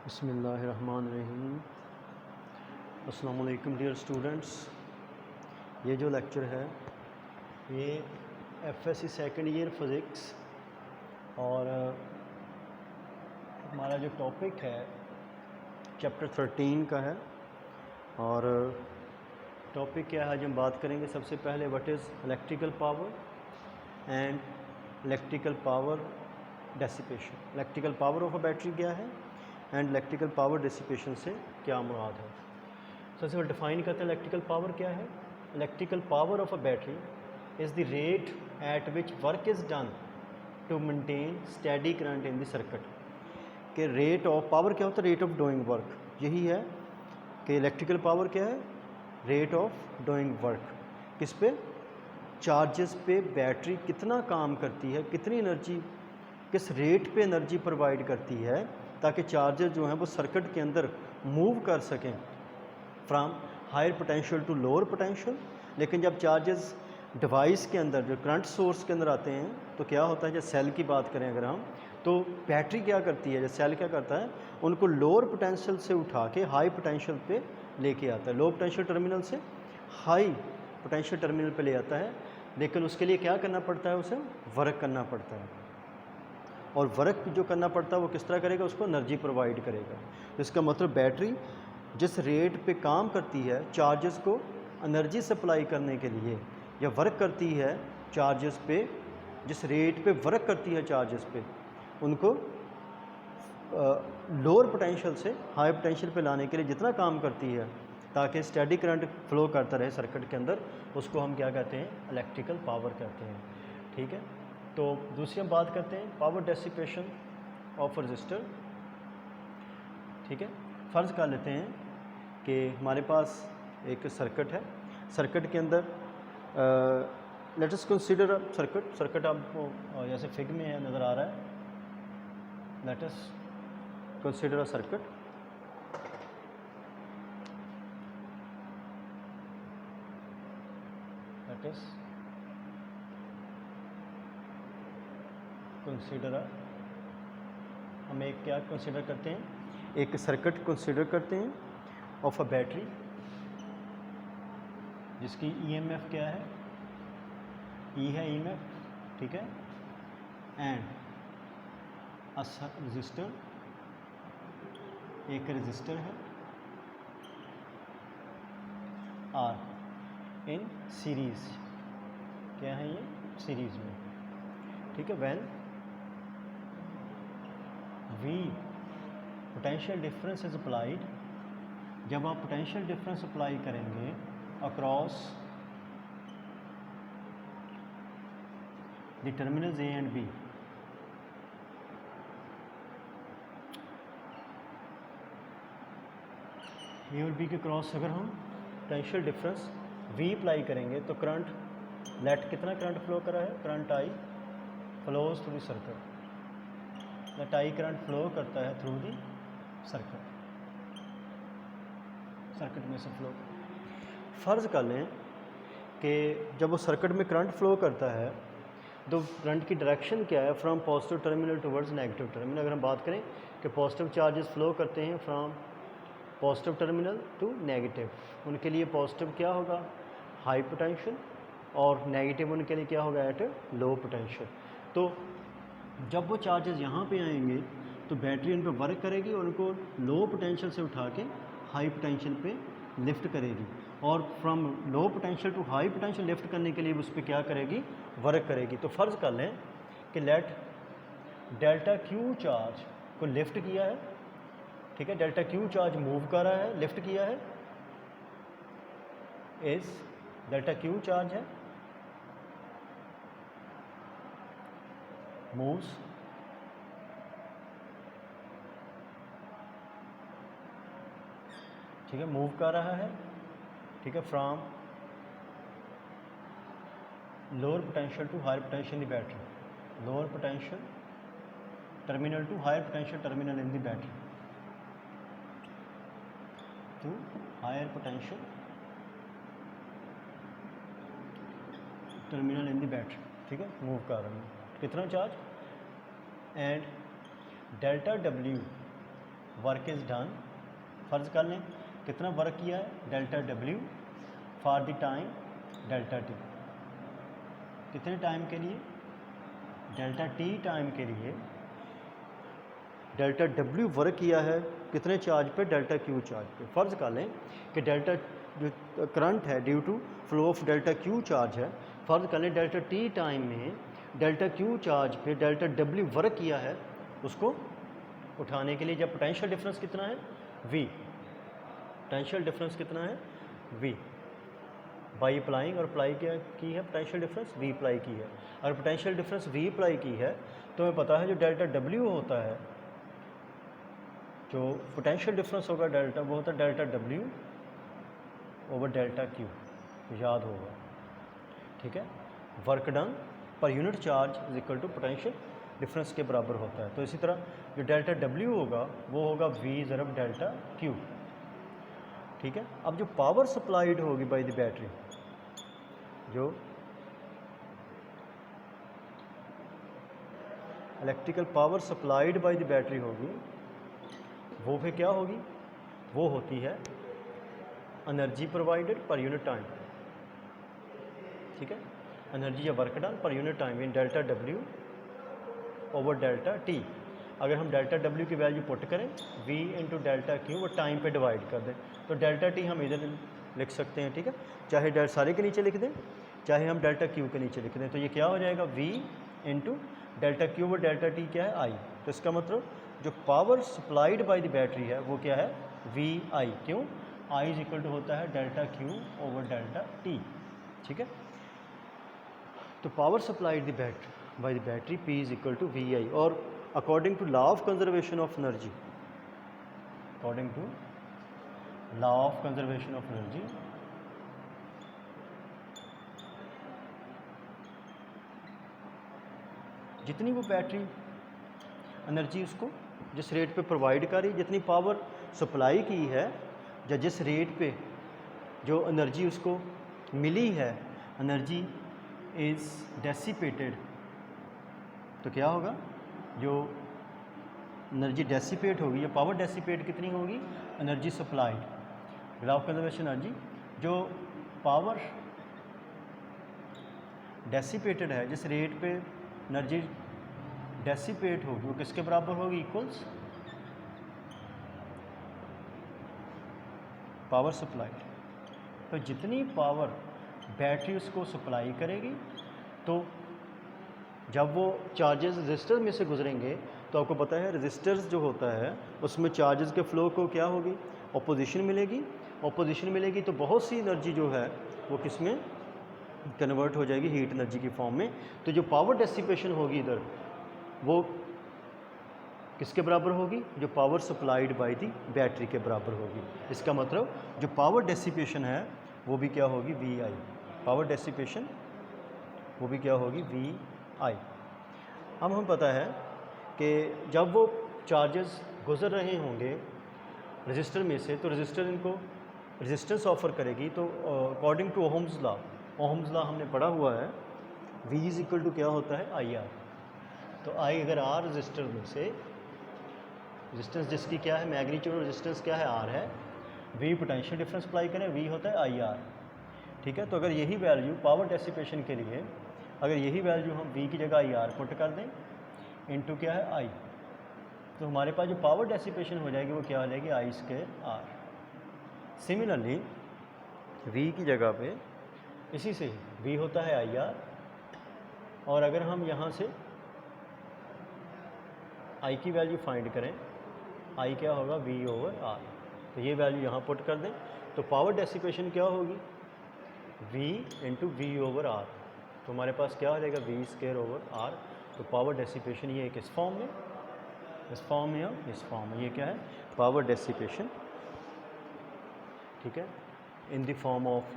बिस्मिल्लाहिर्रहमानिर्रहीम। अस्सलाम वालेकुम डियर स्टूडेंट्स। ये जो लेक्चर है ये एफएससी सेकंड ईयर फ़िज़िक्स और हमारा जो टॉपिक है चैप्टर 13 का है। और टॉपिक क्या है, आज हम बात करेंगे सबसे पहले what is electrical power and electrical power dissipation. Electrical power of a battery क्या है एंड इलेक्ट्रिकल पावर डिसिपेशन से क्या मुराद है। सबसे पहले डिफाइन करते हैं इलेक्ट्रिकल पावर क्या है। Electrical power of a battery is the rate at which work is done to maintain steady current in the circuit. के रेट ऑफ पावर क्या होता है, रेट ऑफ डूइंग वर्क। यही है कि इलेक्ट्रिकल पावर क्या है, रेट ऑफ डूइंग वर्क। किस पे, चार्जेस पे बैटरी कितना काम करती है, कितनी एनर्जी, किस रेट पे एनर्जी प्रोवाइड करती है ताकि चार्जर जो हैं वो सर्किट के अंदर मूव कर सकें from higher potential to lower potential. लेकिन जब चार्जेस डिवाइस के अंदर, जो करंट सोर्स के अंदर आते हैं, तो क्या होता है, जब सेल की बात करें अगर हम, तो बैटरी क्या करती है, जब सेल क्या करता है, उनको लोअर पोटेंशियल से उठा के हाई पोटेंशियल पे लेके आता है। लो पोटेंशियल टर्मिनल से हाई पोटेंशियल टर्मिनल पे ले आता है। लेकिन उसके लिए क्या करना पड़ता है, उसे वर्क करना पड़ता है। और वर्क जो करना पड़ता है वो किस तरह करेगा, उसको एनर्जी प्रोवाइड करेगा। इसका मतलब बैटरी जिस रेट पे काम करती है चार्जेस को एनर्जी सप्लाई करने के लिए, या वर्क करती है चार्जेस पे, जिस रेट पे वर्क करती है चार्जेस पे, उनको लोअर पोटेंशियल से हाई पोटेंशियल पे लाने के लिए जितना काम करती है ताकि स्टेडी करंट फ्लो करता रहे सर्किट के अंदर, उसको हम क्या कहते हैं, इलेक्ट्रिकल पावर कहते हैं। ठीक है। तो दूसरी हम बात करते हैं पावर डेसिपेशन ऑफ रजिस्टर। ठीक है। फ़र्ज़ कर लेते हैं कि हमारे पास एक सर्किट है। सर्किट के अंदर लेट अस कंसीडर सर्किट आपको जैसे फिग में है, नज़र आ रहा है। Let us consider a circuit. Let us consider, हम एक क्या कंसीडर करते हैं, एक सर्किट कंसीडर करते हैं ऑफ अ बैटरी जिसकी ईएमएफ क्या है, ई है ईएमएफ। ठीक है। एंड अ रजिस्टर, एक रजिस्टर है, आर इन सीरीज, क्या है ये, सीरीज में। ठीक है। When we potential difference is applied, जब आप पोटेंशियल डिफरेंस अप्लाई करेंगे across the terminals A and B, A और बी के क्रॉस अगर हम पोटेंशियल डिफरेंस वी अप्लाई करेंगे तो करंट, लेट कितना करंट फ्लो कर रहा है, current I flows through the circuit. Let I current flow करता है थ्रू द सर्किट, सर्किट में से फ्लो। फ़र्ज़ कर लें कि जब वो सर्किट में करंट फ्लो करता है तो करंट की डायरेक्शन क्या है, from positive terminal towards negative terminal. अगर हम बात करें कि पॉजिटिव चार्जेस फ्लो करते हैं from positive terminal to negative, उनके लिए पॉजिटिव क्या होगा, हाई पोटेंशियल, और नेगेटिव उनके लिए क्या होगा, एट लो पोटेंशियल। तो जब वो चार्जेस यहाँ पे आएंगे तो बैटरी उन पर वर्क करेगी और उनको लो पोटेंशियल से उठा के हाई पोटेंशियल पे लिफ्ट करेगी, और from low potential to high potential lift करने के लिए उस पर क्या करेगी, वर्क करेगी। तो फ़र्ज़ कर लें कि लेट डेल्टा क्यू चार्ज को लिफ्ट किया है। ठीक है। डेल्टा क्यू चार्ज मूव कर रहा है, लिफ्ट किया है, इस डेल्टा क्यू चार्ज है, मूव्स ठीक है, मूव कर रहा है। ठीक है। From lower potential to higher potential in the battery, lower potential terminal to higher potential terminal in the battery, to higher potential terminal in the battery. ठीक है। मूव कर रहा है कितना charge, and delta W work is done, फ़र्ज़ कर लें कितना वर्क किया है, delta W for the time delta T, कितने टाइम के लिए, डेल्टा टी टाइम के लिए डेल्टा डब्ल्यू वर्क किया है कितने चार्ज पे, डेल्टा क्यू चार्ज पे। फ़र्ज़ कर लें कि डेल्टा जो करंट है due to flow of delta Q charge है, फ़र्ज़ कर लें डेल्टा टी टाइम में डेल्टा क्यू चार्ज पे डेल्टा डब्ल्यू वर्क किया है, उसको उठाने के लिए जब पोटेंशियल डिफरेंस कितना है, वी, पोटेंशियल डिफरेंस कितना है, वी, बाई अप्लाइंग, और अप्लाई क्या की है, पोटेंशियल डिफरेंस वी अप्लाई की है। अगर पोटेंशियल डिफरेंस वी अप्लाई की है तो हमें पता है जो डेल्टा डब्ल्यू होता है, जो पोटेंशियल डिफरेंस होगा डेल्टा, वो होता है delta W over delta Q, याद होगा, ठीक है। Work done per unit charge is equal to potential difference के बराबर होता है। तो इसी तरह जो डेल्टा डब्ल्यू होगा वो होगा वी ज़रब डेल्टा क्यू, ठीक है। अब जो पावर सप्लाइड होगी बाय द बैटरी, जो electrical power supplied by the battery होगी, वो फिर क्या होगी, वो होती है energy provided per unit time, ठीक है। एनर्जी या work done per unit time in delta W over delta T. अगर हम डेल्टा डब्ल्यू की वैल्यू पुट करें v इंटू डेल्टा क्यू, वो टाइम पे डिवाइड कर दें, तो डेल्टा टी हम इधर लिख सकते हैं, ठीक है। चाहे सारे के नीचे लिख दें, चाहे हम डेल्टा क्यू के नीचे लिख दें, तो ये क्या हो जाएगा, v into delta Q over delta T क्या है, आई। तो इसका मतलब जो power supplied by the battery है वो क्या है, वी आई। क्यों, आई इज इक्वल टू होता है delta Q over delta T, ठीक है। तो power supplied the battery by the battery P is equal to V I. और according to law of conservation of energy, according to law of conservation of energy, जितनी वो battery energy उसको जिस rate पे provide कर रही, जितनी power supply की है, या जिस रेट पे जो एनर्जी उसको मिली है, एनर्जी इज़ डेसिपेटेड, तो क्या होगा, जो एनर्जी डेसिपेट होगी या पावर डेसिपेट कितनी होगी, energy supplied, law of conservation energy, जो पावर डेसिपेटेड है, जिस रेट पे एनर्जी डेसिपेट होगी, वो किसके बराबर होगी, इक्वल्स पावर सप्लाइड। तो जितनी पावर बैटरी उसको सप्लाई करेगी, तो जब वो चार्जेस रजिस्टर में से गुजरेंगे, तो आपको पता है रजिस्टर्स जो होता है उसमें चार्जेस के फ्लो को क्या होगी, ऑपोजिशन मिलेगी। ऑपोजिशन मिलेगी तो बहुत सी एनर्जी जो है वो किस में कन्वर्ट हो जाएगी, हीट एनर्जी की फॉर्म में। तो जो पावर डेसिपेशन होगी इधर, वो किसके बराबर होगी, जो power supplied by the battery के बराबर होगी। इसका मतलब जो पावर डेसिपेशन है वो भी क्या होगी, वी आई। पावर डेसिपेशन वो भी क्या होगी, वी आई। अब हमें पता है कि जब वो चार्जेस गुजर रहे होंगे रजिस्टर में से, तो रजिस्टर इनको रेजिस्टेंस ऑफर करेगी। तो according to Ohm's law, Ohm's law हमने पढ़ा हुआ है, V इज इक्वल टू क्या होता है, आई आर। तो आई अगर आर रजिस्टर में से, रेजिस्टेंस जिसकी क्या है, मैग्नीट्यूड रेजिस्टेंस क्या है, आर है, V पोटेंशियल डिफरेंस अप्लाई करें, V होता है आई आर, ठीक है। तो अगर यही वैल्यू पावर डेसिपेशन के लिए, अगर यही वैल्यू हम V की जगह आई आर पुट कर दें, इनटू क्या है, आई, तो हमारे पास जो पावर डेसिपेशन हो जाएगी वो क्या हो जाएगी, आई स्क्वायर आर। सिमिलरली V की जगह पे इसी से V होता है आई आर, और अगर हम यहाँ से I की वैल्यू फाइंड करें, I क्या होगा, V ओवर R, तो ये वैल्यू यहाँ पुट कर दें, तो पावर डेसिपेशन क्या होगी, V into V over R। तो हमारे पास क्या हो जाएगा, V स्क्वायर ओवर R। तो पावर डेसिपेशन ये एक इस फॉर्म में, इस फॉर्म में और इस फॉर्म में, ये क्या है, पावर डेसिपेशन, ठीक है, in the form of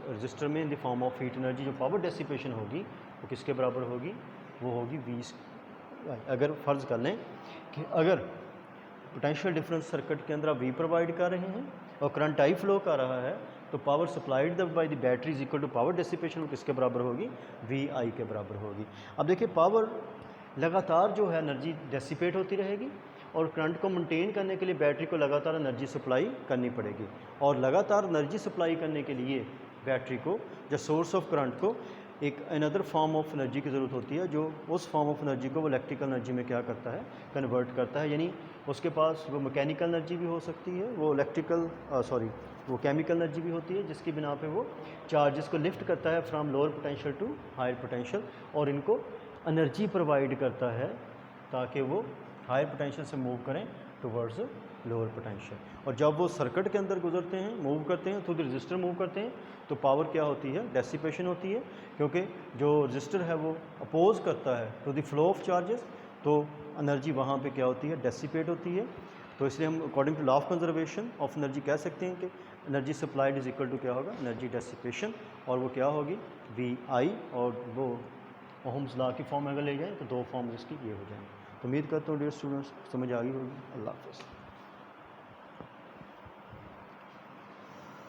resistor में, in the form of heat energy. जो पावर डेसिपेशन होगी वो किसके बराबर होगी, वो होगी V। अगर फ़र्ज़ कर लें कि अगर पोटेंशियल डिफरेंस सर्किट के अंदर आप V प्रोवाइड कर रहे हैं और करंट I फ्लो कर रहा है, तो power supplied by the battery is equal to power dissipation, किसके बराबर होगी, VI के बराबर होगी। अब देखिए पावर लगातार जो है एनर्जी डेसिपेट होती रहेगी, और करंट को मेंटेन करने के लिए बैटरी को लगातार एनर्जी सप्लाई करनी पड़ेगी। और लगातार एनर्जी सप्लाई करने के लिए बैटरी को जो सोर्स ऑफ करंट को एक अनदर फॉर्म ऑफ एनर्जी की ज़रूरत होती है, जो उस फॉर्म ऑफ एनर्जी को वो इलेक्ट्रिकल एनर्जी में क्या करता है, कन्वर्ट करता है। यानी उसके पास वो मैकेनिकल एनर्जी भी हो सकती है, वो वो केमिकल एनर्जी भी होती है, जिसकी बिना पे वो चार्जेस को लिफ्ट करता है from lower potential to higher potential, और इनको एनर्जी प्रोवाइड करता है ताकि वो हायर पोटेंशियल से मूव करें टुवर्ड्स लोअर पोटेंशियल। और जब वो सर्किट के अंदर गुजरते हैं, मूव करते हैं, थ्रू द रजिस्टर मूव करते हैं, तो पावर क्या होती है, डेसिपेशन होती है, क्योंकि जो रजिस्टर है वो अपोज करता है to the flow of charges, तो एनर्जी वहाँ पे क्या होती है, डेसिपेट होती है। तो इसलिए हम according to law of conservation of energy कह सकते हैं कि energy supplied is equal to क्या होगा, एनर्जी डेसिपेशन, और वो क्या होगी, VI, और वो ओहम्स लॉ की फॉर्म अगर ले जाएँ तो दो फॉर्म इसकी ये हो जाएंगे। तो उम्मीद करता हूँ डियर स्टूडेंट्स समझ आ गई होगी। अल्लाह हाफ़िज़।